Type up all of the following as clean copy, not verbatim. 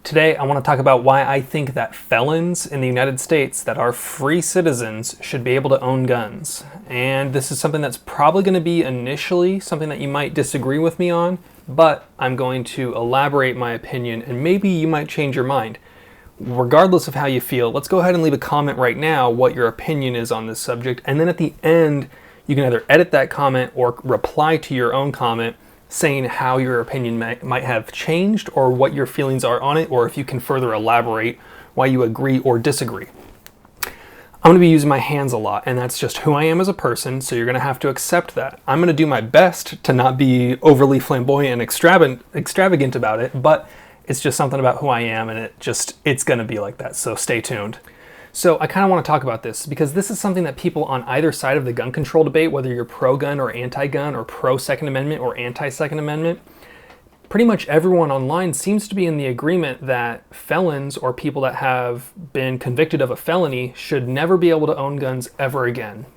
Today, I want to talk about why I think that felons in the United States that are free citizens should be able to own guns. And this is something that's probably going to be initially something that you might disagree with me on, but I'm going to elaborate my opinion and maybe you might change your mind. Regardless of how you feel, let's go ahead and leave a comment right now what your opinion is on this subject, and then at the end, you can either edit that comment or reply to your own comment saying how your opinion might have changed or what your feelings are on it, or if you can further elaborate why you agree or disagree. I'm going to be using my hands a lot, and that's just who I am as a person, so you're going to have to accept that. I'm going to do my best to not be overly flamboyant and extravagant about it, but it's just something about who I am, and it's going to be like that, so stay tuned. So I kind of want to talk about this because this is something that people on either side of the gun control debate, whether you're pro-gun or anti-gun or pro-Second Amendment or anti-Second Amendment, pretty much everyone online seems to be in the agreement that felons or people that have been convicted of a felony should never be able to own guns ever again.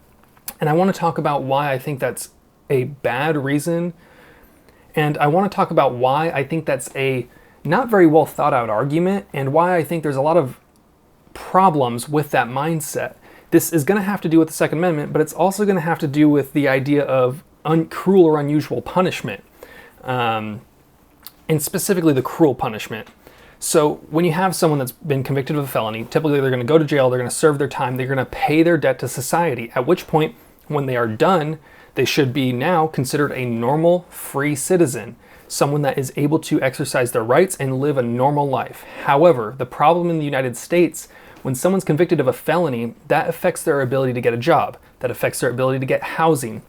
And I want to talk about why I think that's a bad reason, and I want to talk about why I think that's a not very well thought out argument, and why I think there's a lot of problems with that mindset. This is going to have to do with the Second Amendment, but it's also going to have to do with the idea of cruel or unusual punishment, and specifically the cruel punishment. So when you have someone that's been convicted of a felony, typically they're going to go to jail, they're going to serve their time, they're going to pay their debt to society, at which point, when they are done, they should be now considered a normal, free citizen, someone that is able to exercise their rights and live a normal life. However, the problem in the United States, when someone's convicted of a felony, that affects their ability to get a job, that affects their ability to get housing,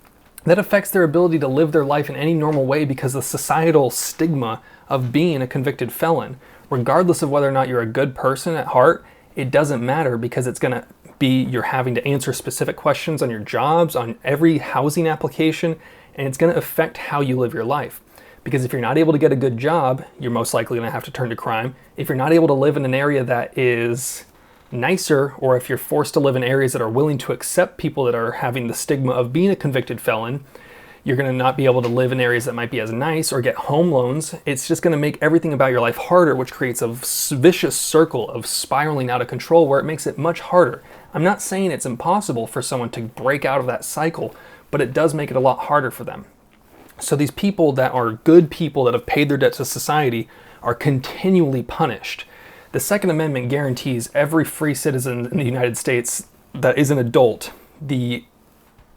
that affects their ability to live their life in any normal way because of the societal stigma of being a convicted felon. Regardless of whether or not you're a good person at heart, it doesn't matter because it's going to be you're having to answer specific questions on your jobs, on every housing application, and it's going to affect how you live your life. Because if you're not able to get a good job, you're most likely going to have to turn to crime. If you're not able to live in an area that is nicer, or if you're forced to live in areas that are willing to accept people that are having the stigma of being a convicted felon, you're going to not be able to live in areas that might be as nice or get home loans. It's just going to make everything about your life harder, which creates a vicious circle of spiraling out of control where it makes it much harder. I'm not saying it's impossible for someone to break out of that cycle, but it does make it a lot harder for them. So these people that are good people that have paid their debt to society are continually punished. The Second Amendment guarantees every free citizen in the United States that is an adult the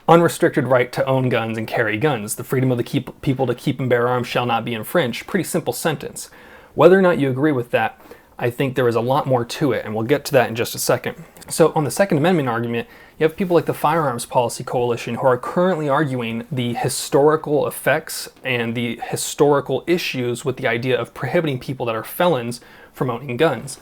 unrestricted right to own guns and carry guns. The freedom of the people to keep and bear arms shall not be infringed. Pretty simple sentence. Whether or not you agree with that, I think there is a lot more to it, and we'll get to that in just a second. So on the Second Amendment argument, you have people like the Firearms Policy Coalition who are currently arguing the historical effects and the historical issues with the idea of prohibiting people that are felons from owning guns.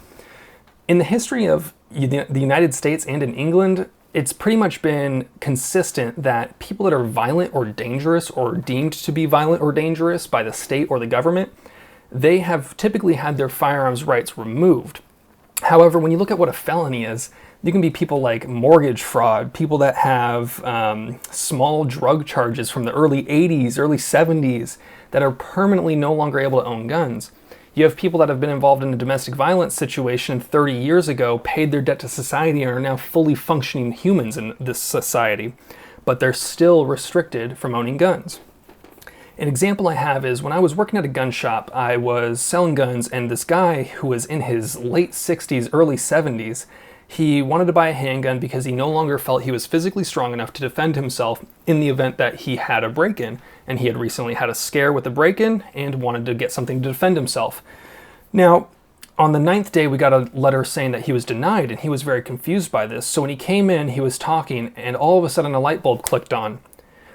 In the history of the United States and in England, it's pretty much been consistent that people that are violent or dangerous or deemed to be violent or dangerous by the state or the government, they have typically had their firearms rights removed. However, when you look at what a felony is, you can be people like mortgage fraud, people that have small drug charges from the early 80s, early 70s that are permanently no longer able to own guns. You have people that have been involved in a domestic violence situation 30 years ago, paid their debt to society, and are now fully functioning humans in this society, but they're still restricted from owning guns. An example I have is when I was working at a gun shop, I was selling guns, and this guy who was in his late 60s, early 70s, he wanted to buy a handgun because he no longer felt he was physically strong enough to defend himself in the event that he had a break-in. And he had recently had a scare with a break-in and wanted to get something to defend himself. Now, on the 9th day, we got a letter saying that he was denied, and he was very confused by this. So when he came in, he was talking, and all of a sudden a light bulb clicked on.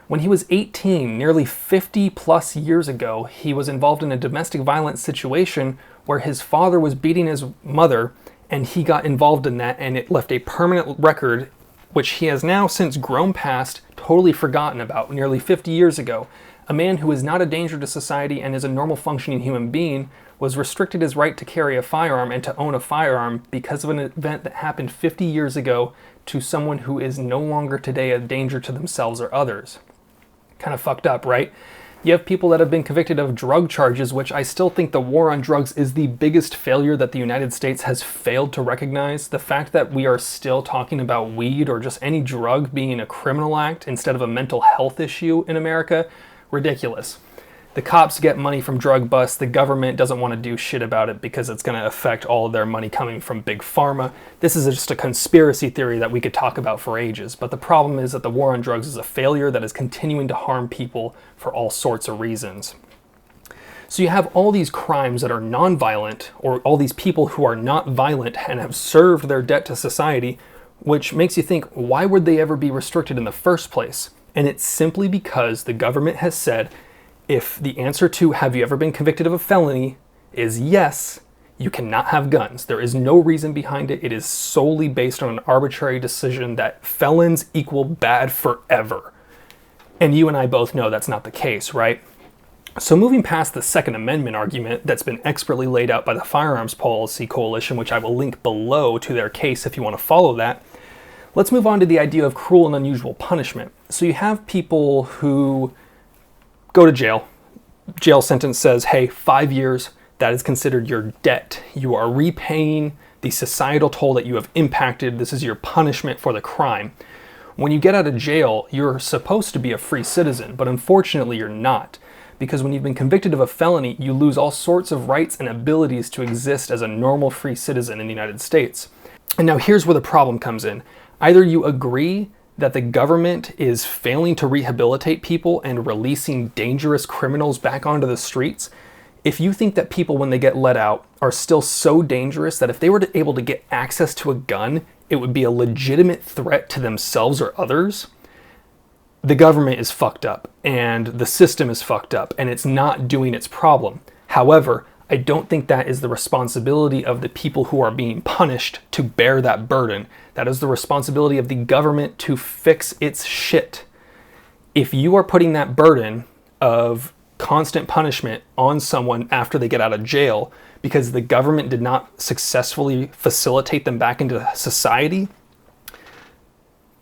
When he was 18, nearly 50 plus years ago, he was involved in a domestic violence situation where his father was beating his mother, and he got involved in that, and it left a permanent record, which he has now since grown past, totally forgotten about. Nearly 50 years ago, a man who is not a danger to society and is a normal functioning human being was restricted his right to carry a firearm and to own a firearm because of an event that happened 50 years ago to someone who is no longer today a danger to themselves or others. Kind of fucked up, right? You have people that have been convicted of drug charges, which I still think the war on drugs is the biggest failure that the United States has failed to recognize. The fact that we are still talking about weed or just any drug being a criminal act instead of a mental health issue in America, ridiculous. The cops get money from drug busts. The government doesn't want to do shit about it because it's going to affect all of their money coming from big pharma. This is just a conspiracy theory that we could talk about for ages. But the problem is that the war on drugs is a failure that is continuing to harm people for all sorts of reasons. So you have all these crimes that are non-violent, or all these people who are not violent and have served their debt to society, which makes you think, why would they ever be restricted in the first place? And it's simply because the government has said, if the answer to have you ever been convicted of a felony is yes, you cannot have guns. There is no reason behind it. It is solely based on an arbitrary decision that felons equal bad forever. And you and I both know that's not the case, right? So moving past the Second Amendment argument that's been expertly laid out by the Firearms Policy Coalition, which I will link below to their case if you want to follow that, let's move on to the idea of cruel and unusual punishment. So you have people who go to jail. Jail sentence says, hey, 5 years, that is considered your debt. You are repaying the societal toll that you have impacted. This is your punishment for the crime. When you get out of jail, you're supposed to be a free citizen, but unfortunately you're not. Because when you've been convicted of a felony, you lose all sorts of rights and abilities to exist as a normal free citizen in the United States. And now here's where the problem comes in. Either you agree that the government is failing to rehabilitate people and releasing dangerous criminals back onto the streets. If you think that people, when they get let out, are still so dangerous that if they were able to get access to a gun, it would be a legitimate threat to themselves or others, the government is fucked up and the system is fucked up and it's not doing its problem. However, I don't think that is the responsibility of the people who are being punished to bear that burden. That is the responsibility of the government to fix its shit. If you are putting that burden of constant punishment on someone after they get out of jail because the government did not successfully facilitate them back into society,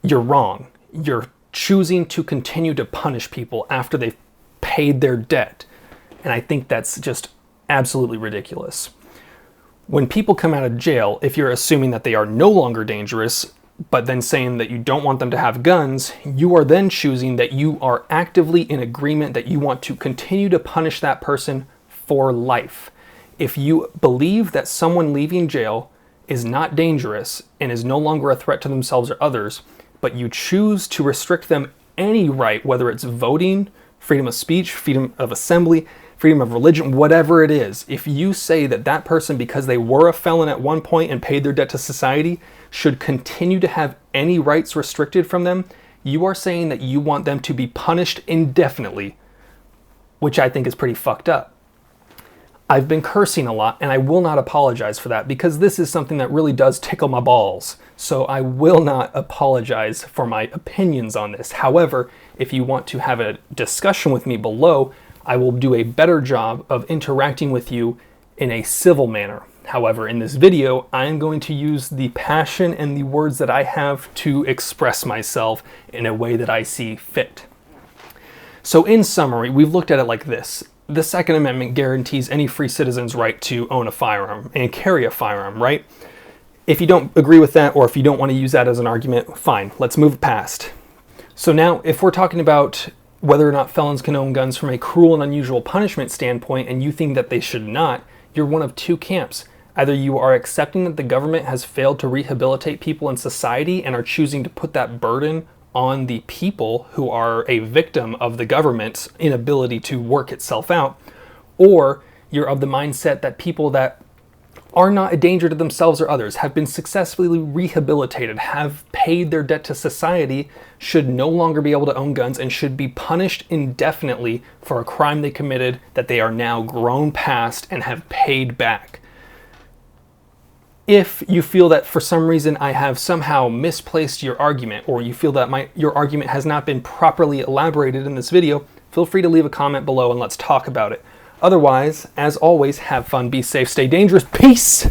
you're wrong. You're choosing to continue to punish people after they've paid their debt. And I think that's just absolutely ridiculous. When people come out of jail, if you're assuming that they are no longer dangerous, but then saying that you don't want them to have guns, you are then choosing that you are actively in agreement that you want to continue to punish that person for life. If you believe that someone leaving jail is not dangerous and is no longer a threat to themselves or others, but you choose to restrict them any right, whether it's voting, freedom of speech, freedom of assembly, freedom of religion, whatever it is, if you say that that person, because they were a felon at one point and paid their debt to society, should continue to have any rights restricted from them, you are saying that you want them to be punished indefinitely, which I think is pretty fucked up. I've been cursing a lot, and I will not apologize for that because this is something that really does tickle my balls. So I will not apologize for my opinions on this. However, if you want to have a discussion with me below, I will do a better job of interacting with you in a civil manner. However, in this video, I am going to use the passion and the words that I have to express myself in a way that I see fit. So in summary, we've looked at it like this. The Second Amendment guarantees any free citizen's right to own a firearm and carry a firearm, right? If you don't agree with that, or if you don't want to use that as an argument, fine, let's move past. So now, if we're talking about whether or not felons can own guns from a cruel and unusual punishment standpoint, and you think that they should not, you're one of two camps. Either you are accepting that the government has failed to rehabilitate people in society and are choosing to put that burden on the people who are a victim of the government's inability to work itself out, or you're of the mindset that people that are not a danger to themselves or others, have been successfully rehabilitated, have paid their debt to society, should no longer be able to own guns and should be punished indefinitely for a crime they committed that they are now grown past and have paid back. If you feel that for some reason I have somehow misplaced your argument, or you feel that your argument has not been properly elaborated in this video, feel free to leave a comment below and let's talk about it. Otherwise, as always, have fun, be safe, stay dangerous. Peace!